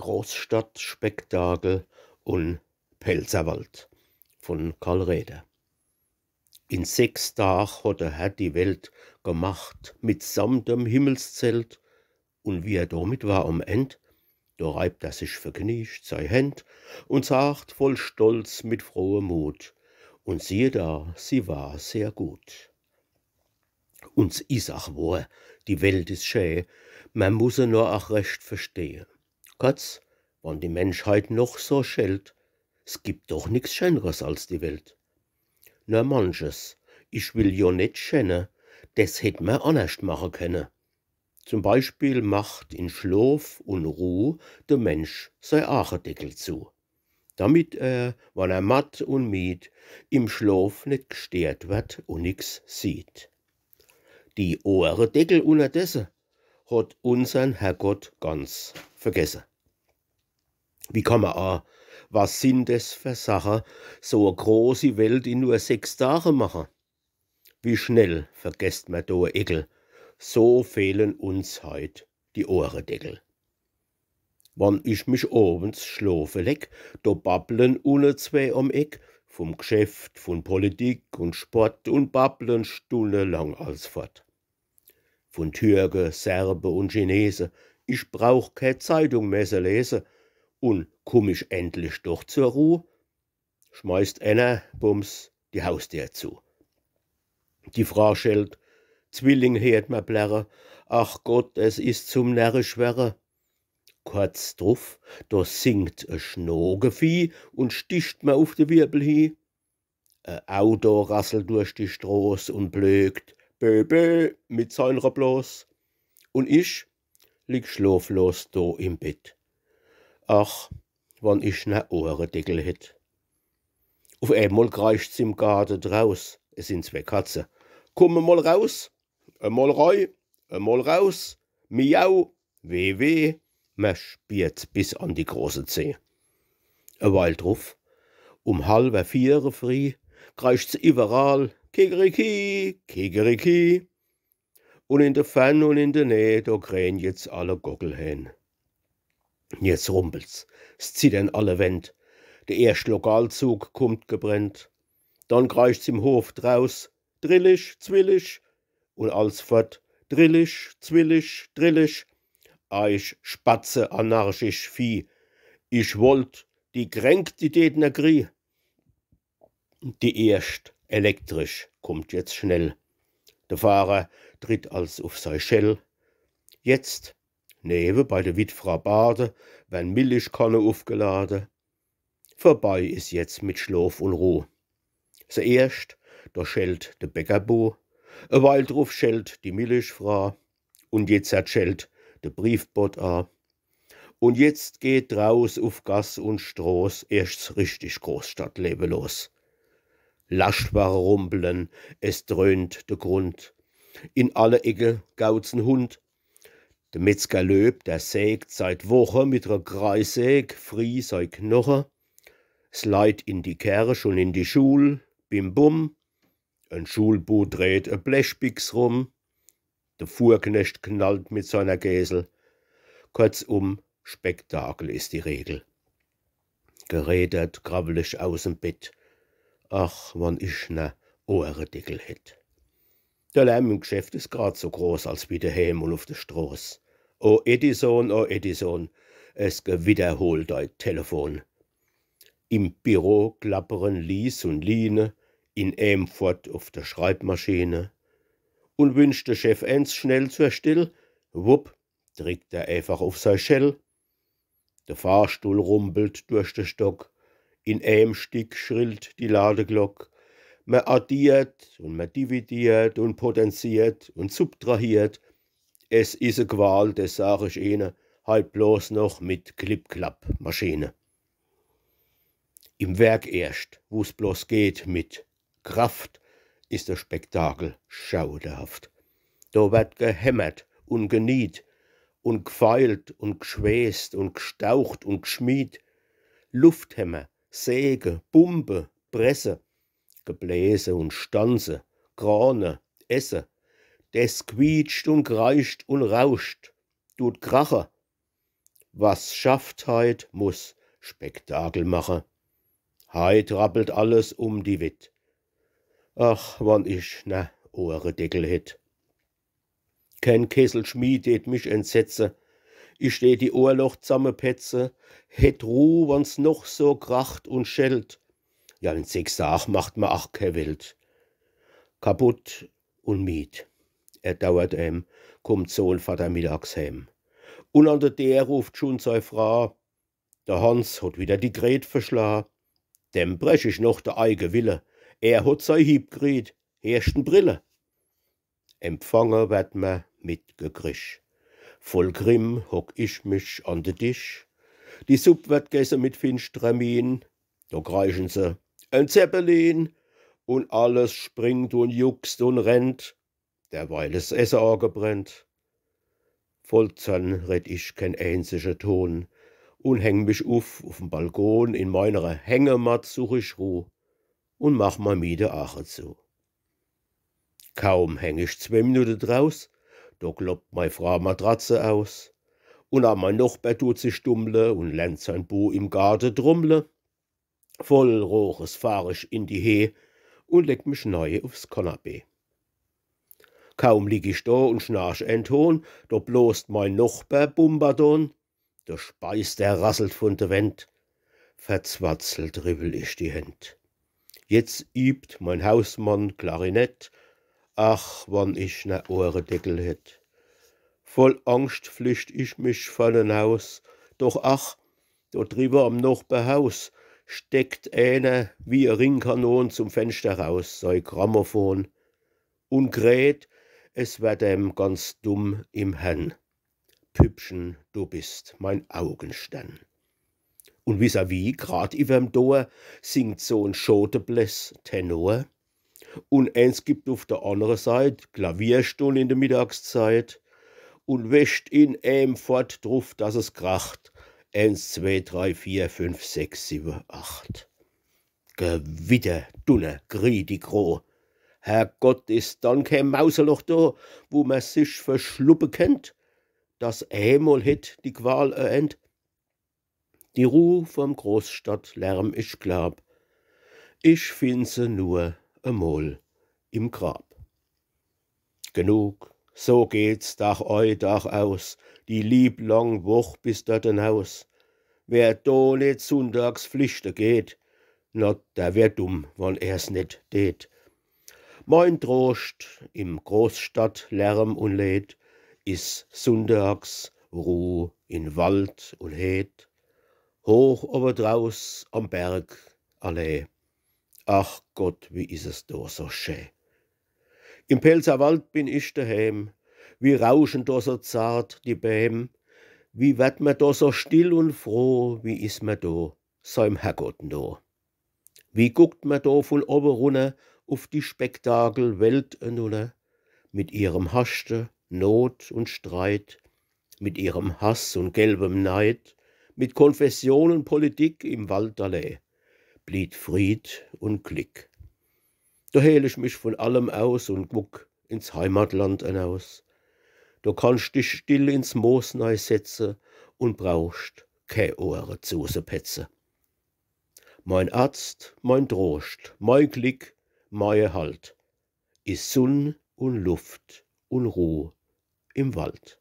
Großstadtspektakel und Pelzerwald von Karl Räder. In 6 Tag hat der Herr die Welt gemacht, mitsamt dem Himmelszelt, und wie er damit war am End, da reibt er sich verkniescht sei Händ und sagt voll Stolz mit frohem Mut, und siehe da, sie war sehr gut. Uns is ach wahr, die Welt is schön, man muss sie nur ach recht verstehen. Katz, wann die Menschheit noch so schellt, es gibt doch nix Schöneres als die Welt. Na manches, ich will jo net schenne, des hätt man anderst machen können. Zum Beispiel macht in Schlaf und Ruh der Mensch sei Acherdeckel zu, damit wann er matt und mied, im Schlaf nicht gestört wird und nix sieht. Die Ohrendeckel unterdessen hat unsern Herrgott ganz vergessen. Wie kann man was sind das für Sachen, so a große Welt in nur 6 Tagen machen? Wie schnell vergesst man da Eckel, so fehlen uns heut die Ohrendeckel. Wann ich mich abends schlafe leg, da babbeln unne zwei am Eck, vom Geschäft, von Politik und Sport und babbeln stundenlang als fort. Von Türke, Serbe und Chinesen, ich brauch keine Zeitung mehr zu lesen, und komm ich endlich doch zur Ruhe, schmeißt einer, bums, die Haustür zu. Die Frau schellt, Zwilling hört mir blärre, ach Gott, es ist zum Närrischwerre. Kurz drauf, da singt a Schnogevieh und sticht mir auf de Wirbel hi. Auto rasselt durch die Straß und blökt, bö bö, mit seiner Blos. Und ich lieg schlaflos da im Bett. Ach, wann ich ne Ohrendeckel hätt. Auf einmal kreischt's im Garten draus, es sind 2 Katzen. Komm mal raus, einmal rein, einmal raus, miau, weh weh, man spürt bis an die große Zeh. Eine Weile drauf, um 3:30 früh, kreischt's überall, Kikeriki, Kikeriki. Und in der Ferne und in der Nähe, da krähen jetzt alle Gockelhähn. Jetzt rumpelt's, es zittern alle Wände, der erste Lokalzug kommt gebrennt. Dann kreischt's im Hof draus, drillisch, zwillisch, und alsfort drillisch, zwillisch, drillisch. Ich spatze anarchisch Vieh, ich wollt die kränkt die Tätner Krie. Die erst elektrisch kommt jetzt schnell. Der Fahrer tritt als auf sei Schell. Jetzt, neben bei der Witfrau Bade, werden Milchkanne aufgeladen. Vorbei ist jetzt mit Schlaf und Ruh. Zuerst, da schellt der Bäckerbu, eine Weile drauf schellt die Milchfrau, und jetzt schellt der Briefbot an. Und jetzt geht draus auf Gass und Straß erst richtig Großstadtleben los. Lastwagen rumpeln, es dröhnt der Grund. In alle Ecke gaut's ein Hund. Der Metzger Löb, der sägt seit Wochen mit ner Kreissäg frie sei Knochen. Es Leid in die Kirche und in die Schul, bim bum. Ein Schulbu dreht a Blechbix rum. Der Fuhrknecht knallt mit seiner Gesel. Kurzum, Spektakel ist die Regel. Gerädert krabbel ich aus'm Bett. Ach, wann ich ne Ohrendeckel hätt. Der Lärm im Geschäft ist grad so groß als wie daheim und auf der Straß. O Edison, es gewiederholt dein Telefon. Im Büro klappern Lies und Line, in Emfort auf der Schreibmaschine. Und wünscht der Chef eins schnell zur Still, wupp, drückt er einfach auf sein Schell. Der Fahrstuhl rumpelt durch den Stock, in einem Stück schrillt die Ladeglock. Man addiert und man dividiert und potenziert und subtrahiert. Es is a Qual, das sag ich Ihnen, halt bloß noch mit Klipp-Klapp-Maschine. Im Werk erst, wo's bloß geht mit Kraft, ist der Spektakel schauderhaft. Da wird gehämmert und geniet und gefeilt und geschwäst und gestaucht und geschmied. Lufthämmer, Säge, Pumpe, Presse, Gebläse und Stanze, Krane, Esse, des quietscht und kreischt und rauscht, tut Kracher. Was schafft heit, muss Spektakel mache. Heit rappelt alles um die Witt. Ach, wann ich ne Ohredeckel hätt. Kein Kesselschmied det mich entsetze. Ich steh die Ohrloch zusammepetze, hätt Ruh, wann's noch so kracht und schellt. Ja, in 6 Tag macht ma ach ke Welt. Kaputt und miet. Dauert kommt Sohn Vater mittags heim. Und an der ruft schon sei Frau, der Hans hat wieder die Gret verschlah. Dem brech ich noch der eigen Wille. Hat sei Hieb kriegt, ersten Brille. Empfangen werd me mitgekriegt. Voll Grimm hock ich mich an den Tisch. Die Supp wird gegessen mit finsterem Mien. Da kreichen se ein Zeppelin und alles springt und juckst und rennt, derweil es Essen angebrennt. Voll Zorn red ich kein einziger Ton und häng mich auf'm Balkon. In meiner Hängematt such ich Ruh und mach mal Miete Ache zu. Kaum häng ich 2 Minuten draus, da kloppt mei Frau Matratze aus. Und an mein Nachbar tut sich dummle und lernt sein Bu im Garten drummle. Voll Roches fahr ich in die Hee und leg mich neu aufs Kanapee. Kaum lieg ich da und schnarch ein Ton, da bloßt mein Nachbar Bumbadon. Der Speis, der rasselt von der Wend, verzwatzelt ribbel ich die Händ. Jetzt übt mein Hausmann Klarinett, ach, wann ich ne Ohredeckel hätt. Voll Angst flücht ich mich fallen aus, doch ach, da drüber am Nachbarhaus steckt einer wie ein Ringkanon zum Fenster raus, sei Grammophon. Und kräht, es wird ganz dumm im Hen. Püppchen, du bist mein Augenstern. Und vis-à-vis, grad iwem Door, singt so 'n Schotebläss Tenor. Und eins gibt auf der anderen Seite Klavierstunde in der Mittagszeit und wäscht in fort drauf, dass es kracht. 1, 2, 3, 4, 5, 6, 7, 8. Gewitter, Dunne, Griedi Gro. Herrgott, ist dann kein Mauserloch da, wo man sich verschluppen kennt. Das einmal hätt die Qual End. Die Ruh vom Großstadtlärm, ich glaub, ich find se nur einmal im Grab. Genug, so geht's Tag ein, Tag aus, die lieb lang Woch bis dorten Haus. Wer da nicht sonntags Pflichten geht, na, der wär dumm, wann er's nicht tät. Mein Trost im Großstadtlärm und Leid is sonntags Ruh in Wald und Hed, hoch aber draus am Berg alle. Ach Gott, wie is es da so schön. Im Pelzerwald bin ich daheim, wie rauschen da so zart die Bäm, wie wird mir da so still und froh, wie is mir da, seinem Herrgott da. Wie guckt mir da von oben runter auf die Spektakel Welt nunne, mit ihrem Haschte, Not und Streit, mit ihrem Hass und gelbem Neid, mit Konfession und Politik im Wald alle, blieb Fried und Glück. Da hehl ich mich von allem aus und guck ins Heimatland hinaus. Da kannst dich still ins Moos neu setze und brauchst kei Ohren zusepetze. Mein Arzt, mein Trost, mein Glück, mein Halt, is Sonn und Luft und Ruh im Wald.